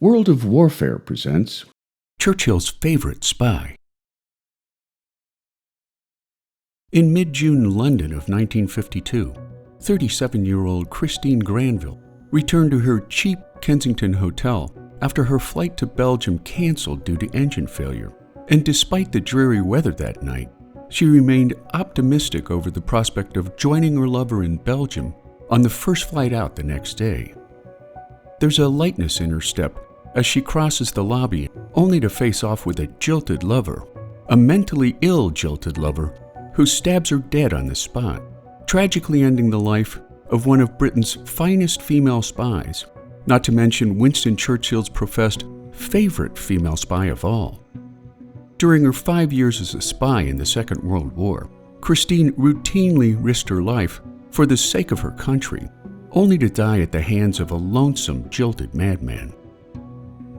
World of Warfare presents Churchill's Favorite Spy. In mid-June London of 1952, 37-year-old Christine Granville returned to her cheap Kensington hotel after her flight to Belgium canceled due to engine failure. And despite the dreary weather that night, she remained optimistic over the prospect of joining her lover in Belgium on the first flight out the next day. There's a lightness in her step as she crosses the lobby, only to face off with a jilted lover, a mentally ill jilted lover who stabs her dead on the spot, tragically ending the life of one of Britain's finest female spies, not to mention Winston Churchill's professed favorite female spy of all. During her 5 years as a spy in the Second World War, Christine routinely risked her life for the sake of her country, only to die at the hands of a lonesome, jilted madman.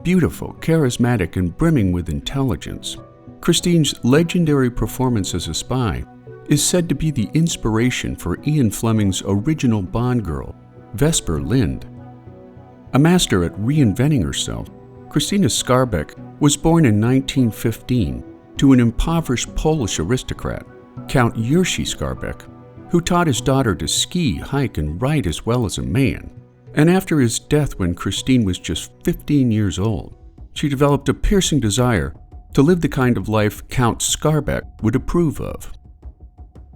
Beautiful, charismatic, and brimming with intelligence, Christine's legendary performance as a spy is said to be the inspiration for Ian Fleming's original Bond girl, Vesper Lynd. A master at reinventing herself, Krystyna Skarbek was born in 1915 to an impoverished Polish aristocrat, Count Jerzy Skarbek, who taught his daughter to ski, hike, and write as well as a man. And after his death when Christine was just 15 years old, she developed a piercing desire to live the kind of life Count Skarbek would approve of.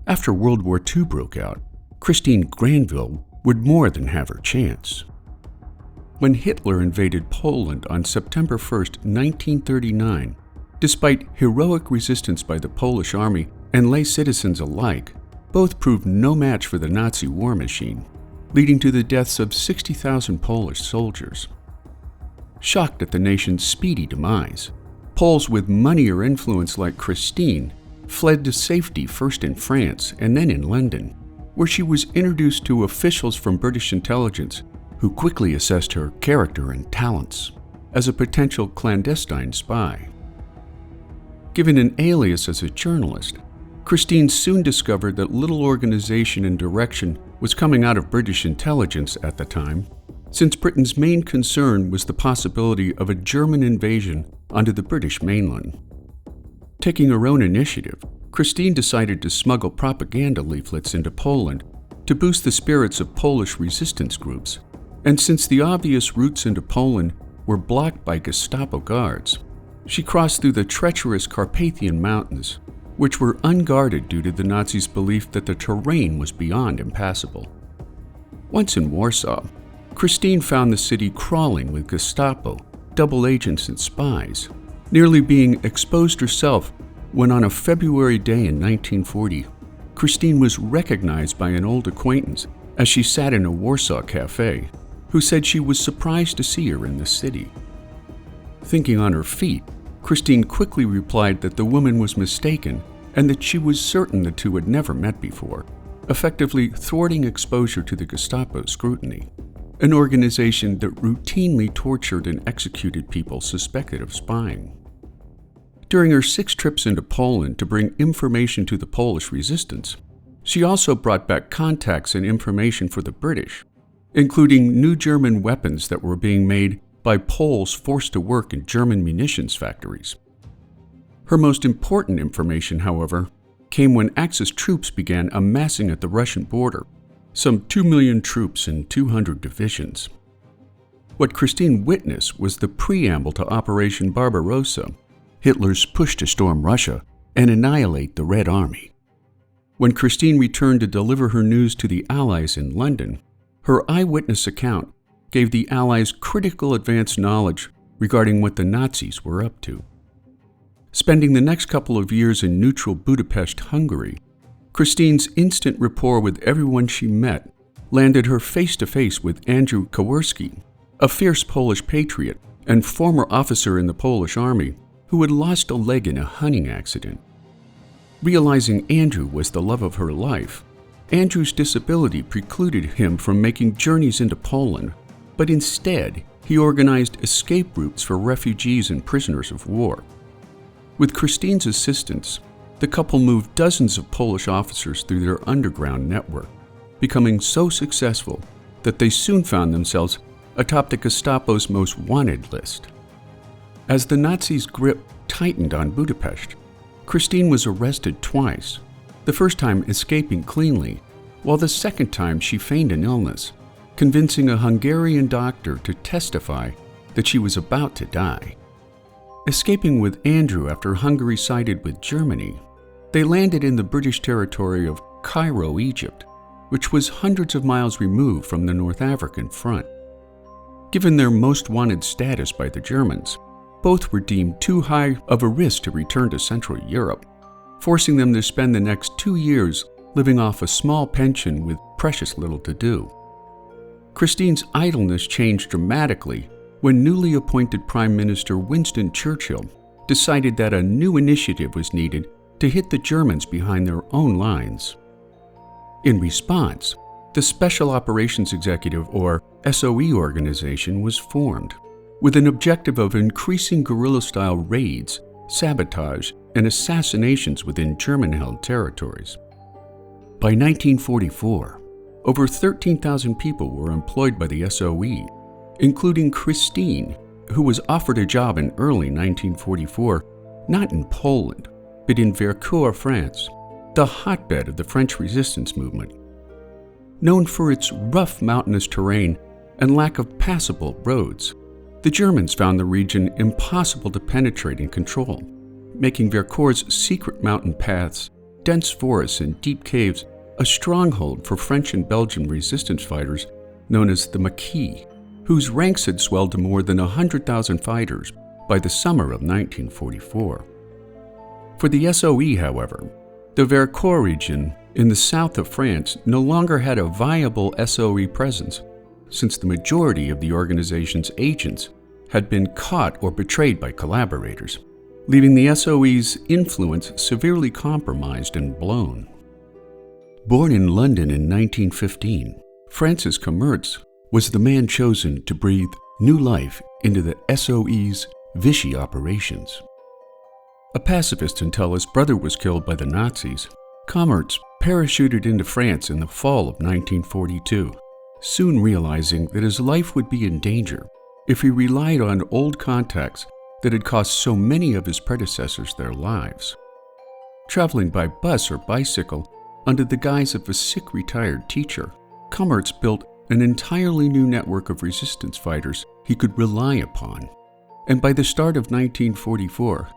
After World War II broke out, Christine Granville would more than have her chance. When Hitler invaded Poland on September 1, 1939, despite heroic resistance by the Polish army and lay citizens alike, both proved no match for the Nazi war machine, leading to the deaths of 60,000 Polish soldiers. Shocked at the nation's speedy demise, Poles with money or influence like Christine fled to safety first in France and then in London, where she was introduced to officials from British intelligence who quickly assessed her character and talents as a potential clandestine spy. Given an alias as a journalist, Christine soon discovered that little organization and direction was coming out of British intelligence at the time, since Britain's main concern was the possibility of a German invasion onto the British mainland. Taking her own initiative, Christine decided to smuggle propaganda leaflets into Poland to boost the spirits of Polish resistance groups, and since the obvious routes into Poland were blocked by Gestapo guards, she crossed through the treacherous Carpathian Mountains, which were unguarded due to the Nazis' belief that the terrain was beyond impassable. Once in Warsaw, Christine found the city crawling with Gestapo, double agents, and spies, nearly being exposed herself when on a February day in 1940, Christine was recognized by an old acquaintance as she sat in a Warsaw cafe, who said she was surprised to see her in the city. Thinking on her feet, Christine quickly replied that the woman was mistaken and that she was certain the two had never met before, effectively thwarting exposure to the Gestapo scrutiny, an organization that routinely tortured and executed people suspected of spying. During her 6 trips into Poland to bring information to the Polish resistance, she also brought back contacts and information for the British, including new German weapons that were being made by Poles forced to work in German munitions factories. Her most important information, however, came when Axis troops began amassing at the Russian border, some 2 million troops in 200 divisions. What Christine witnessed was the preamble to Operation Barbarossa, Hitler's push to storm Russia and annihilate the Red Army. When Christine returned to deliver her news to the Allies in London, her eyewitness account gave the Allies critical advance knowledge regarding what the Nazis were up to. Spending the next couple of years in neutral Budapest, Hungary, Christine's instant rapport with everyone she met landed her face-to-face with Andrew Kowarski, a fierce Polish patriot and former officer in the Polish army who had lost a leg in a hunting accident. Realizing Andrew was the love of her life, Andrew's disability precluded him from making journeys into Poland, but instead he organized escape routes for refugees and prisoners of war. With Christine's assistance, the couple moved dozens of Polish officers through their underground network, becoming so successful that they soon found themselves atop the Gestapo's most wanted list. As the Nazis' grip tightened on Budapest, Christine was arrested twice, the first time escaping cleanly, while the second time she feigned an illness, convincing a Hungarian doctor to testify that she was about to die. Escaping with Andrew after Hungary sided with Germany, they landed in the British territory of Cairo, Egypt, which was hundreds of miles removed from the North African front. Given their most wanted status by the Germans, both were deemed too high of a risk to return to Central Europe, forcing them to spend the next 2 years living off a small pension with precious little to do. Christine's idleness changed dramatically when newly appointed Prime Minister Winston Churchill decided that a new initiative was needed to hit the Germans behind their own lines. In response, the Special Operations Executive, or SOE organization, was formed, with an objective of increasing guerrilla-style raids, sabotage, and assassinations within German-held territories. By 1944, over 13,000 people were employed by the SOE, including Christine, who was offered a job in early 1944, not in Poland, but in Vercors, France, the hotbed of the French resistance movement. Known for its rough mountainous terrain and lack of passable roads, the Germans found the region impossible to penetrate and control, making Vercors' secret mountain paths, dense forests, and deep caves a stronghold for French and Belgian resistance fighters known as the Maquis, whose ranks had swelled to more than 100,000 fighters by the summer of 1944. For the SOE, however, the Vercors region in the south of France no longer had a viable SOE presence, since the majority of the organization's agents had been caught or betrayed by collaborators, leaving the SOE's influence severely compromised and blown. Born in London in 1915, Francis Commerce was the man chosen to breathe new life into the SOE's Vichy operations. A pacifist until his brother was killed by the Nazis, Commerce parachuted into France in the fall of 1942, soon realizing that his life would be in danger if he relied on old contacts that had cost so many of his predecessors their lives. Traveling by bus or bicycle under the guise of a sick retired teacher, Commerce built an entirely new network of resistance fighters he could rely upon. And by the start of 1944,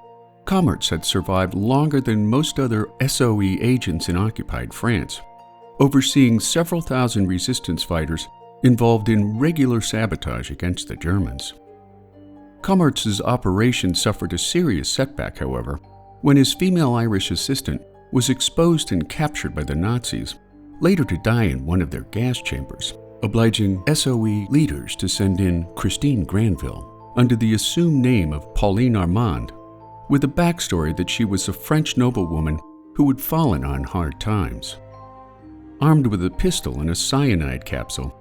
Commerce had survived longer than most other SOE agents in occupied France, overseeing several thousand resistance fighters involved in regular sabotage against the Germans. Commerce's operation suffered a serious setback, however, when his female Irish assistant was exposed and captured by the Nazis, later to die in one of their gas chambers, obliging SOE leaders to send in Christine Granville under the assumed name of Pauline Armand, with a backstory that she was a French noblewoman who had fallen on hard times. Armed with a pistol and a cyanide capsule,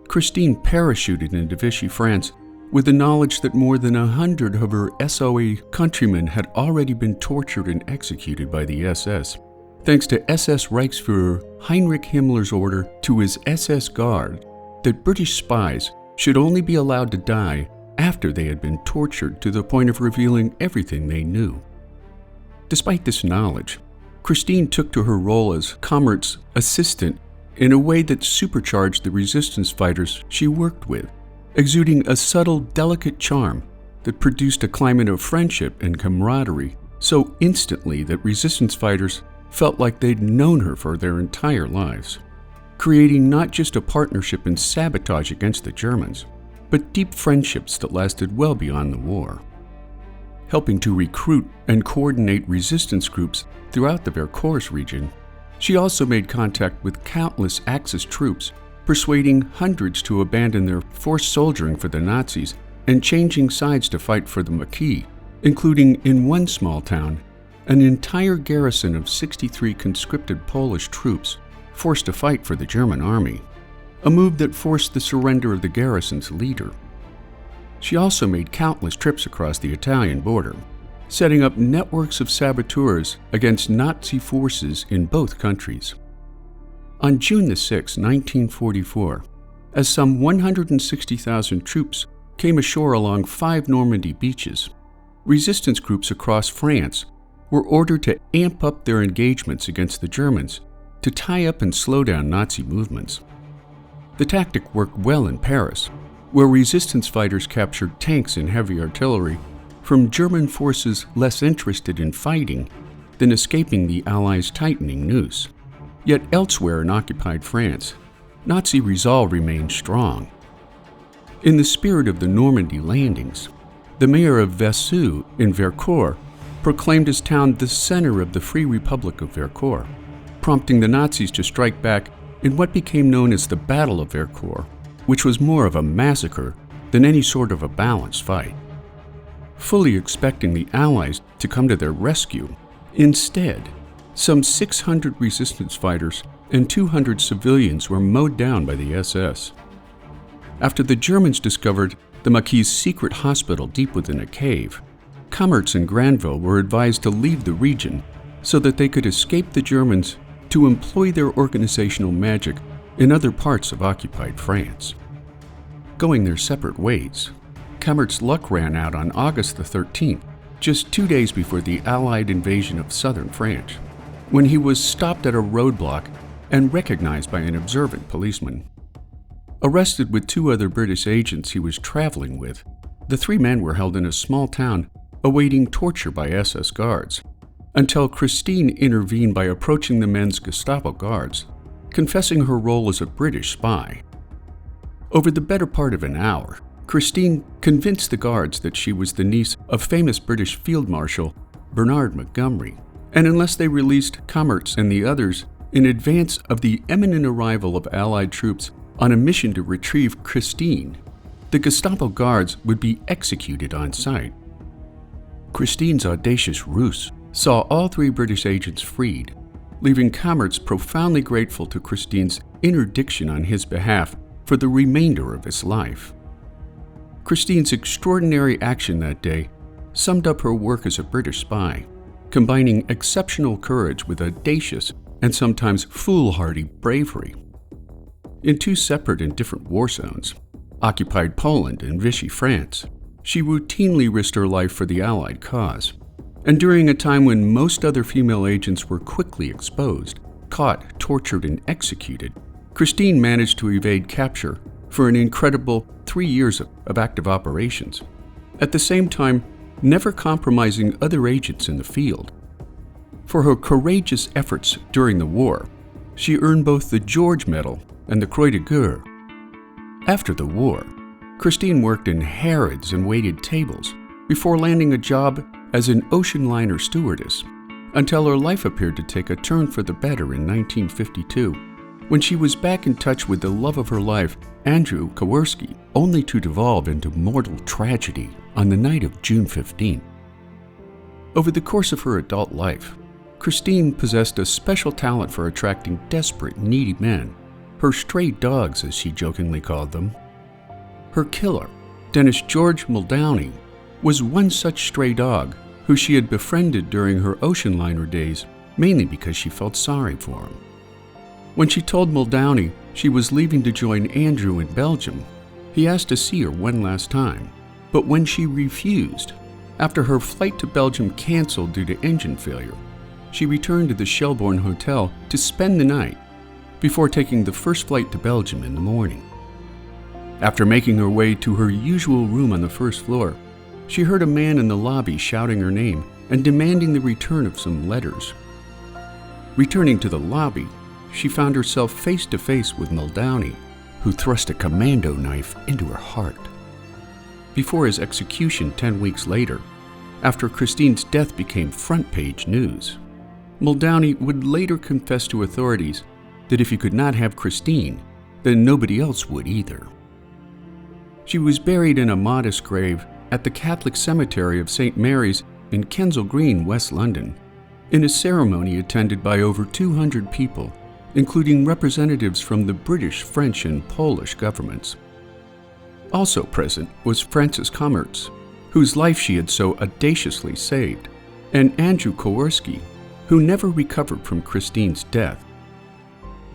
Christine parachuted into Vichy, France, with the knowledge that more than 100 of her SOE countrymen had already been tortured and executed by the SS, thanks to SS Reichsfuhrer Heinrich Himmler's order to his SS Guard that British spies should only be allowed to die after they had been tortured to the point of revealing everything they knew. Despite this knowledge, Christine took to her role as Commerce's assistant in a way that supercharged the resistance fighters she worked with, exuding a subtle, delicate charm that produced a climate of friendship and camaraderie so instantly that resistance fighters felt like they'd known her for their entire lives, creating not just a partnership in sabotage against the Germans, but deep friendships that lasted well beyond the war. Helping to recruit and coordinate resistance groups throughout the Vercors region, she also made contact with countless Axis troops, persuading hundreds to abandon their forced soldiering for the Nazis and changing sides to fight for the Maquis, including in one small town, an entire garrison of 63 conscripted Polish troops forced to fight for the German army, a move that forced the surrender of the garrison's leader. She also made countless trips across the Italian border, setting up networks of saboteurs against Nazi forces in both countries. On June 6, 1944, as some 160,000 troops came ashore along 5 Normandy beaches. Resistance groups across France were ordered to amp up their engagements against the Germans to tie up and slow down Nazi movements. The tactic worked well in Paris, where resistance fighters captured tanks and heavy artillery from German forces less interested in fighting than escaping the Allies' tightening noose. Yet elsewhere in occupied France, Nazi resolve remained strong. In the spirit of the Normandy landings, the mayor of Vesoul in Vercors proclaimed his town the center of the Free Republic of Vercors, prompting the Nazis to strike back in what became known as the Battle of Vercors, which was more of a massacre than any sort of a balanced fight. Fully expecting the Allies to come to their rescue, instead, some 600 resistance fighters and 200 civilians were mowed down by the SS. After the Germans discovered the Maquis' secret hospital deep within a cave, Kammertz and Granville were advised to leave the region so that they could escape the Germans to employ their organizational magic in other parts of occupied France. Going their separate ways, Kammert's luck ran out on August the 13th, just 2 days before the Allied invasion of southern France, when he was stopped at a roadblock and recognized by an observant policeman. Arrested with 2 other British agents he was traveling with, the 3 men were held in a small town awaiting torture by SS guards, until Christine intervened by approaching the men's Gestapo guards, confessing her role as a British spy. Over the better part of an hour, Christine convinced the guards that she was the niece of famous British Field Marshal Bernard Montgomery, and unless they released Kammertz and the others in advance of the imminent arrival of Allied troops on a mission to retrieve Christine, the Gestapo guards would be executed on sight. Christine's audacious ruse saw all 3 British agents freed, leaving Kammertz profoundly grateful to Christine's interdiction on his behalf for the remainder of his life. Christine's extraordinary action that day summed up her work as a British spy, combining exceptional courage with audacious and sometimes foolhardy bravery. In 2 separate and different war zones, occupied Poland and Vichy France, she routinely risked her life for the Allied cause. And during a time when most other female agents were quickly exposed, caught, tortured, and executed, Christine managed to evade capture for an incredible 3 years of active operations, at the same time never compromising other agents in the field. For her courageous efforts during the war, she earned both the George Medal and the Croix de Guerre. After the war, Christine worked in Harrods and waited tables before landing a job as an ocean liner stewardess, until her life appeared to take a turn for the better in 1952, when she was back in touch with the love of her life, Andrew Kowarski, only to devolve into mortal tragedy on the night of June 15. Over the course of her adult life, Christine possessed a special talent for attracting desperate, needy men, her stray dogs as she jokingly called them. Her killer, Dennis George Muldowney, was one such stray dog who she had befriended during her ocean liner days, mainly because she felt sorry for him. When she told Muldowney she was leaving to join Andrew in Belgium, he asked to see her one last time. But when she refused, after her flight to Belgium canceled due to engine failure, she returned to the Shelbourne Hotel to spend the night before taking the first flight to Belgium in the morning. After making her way to her usual room on the first floor, she heard a man in the lobby shouting her name and demanding the return of some letters. Returning to the lobby, she found herself face to face with Muldowney, who thrust a commando knife into her heart. Before his execution 10 weeks later, after Christine's death became front-page news, Muldowney would later confess to authorities that if he could not have Christine, then nobody else would either. She was buried in a modest grave at the Catholic Cemetery of St. Mary's in Kensal Green, West London, in a ceremony attended by over 200 people, including representatives from the British, French, and Polish governments. Also present was Francis Kammertz, whose life she had so audaciously saved, and Andrew Kowarski, who never recovered from Christine's death.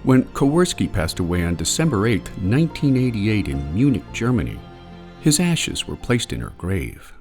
When Kowarski passed away on December 8, 1988 in Munich, Germany, his ashes were placed in her grave.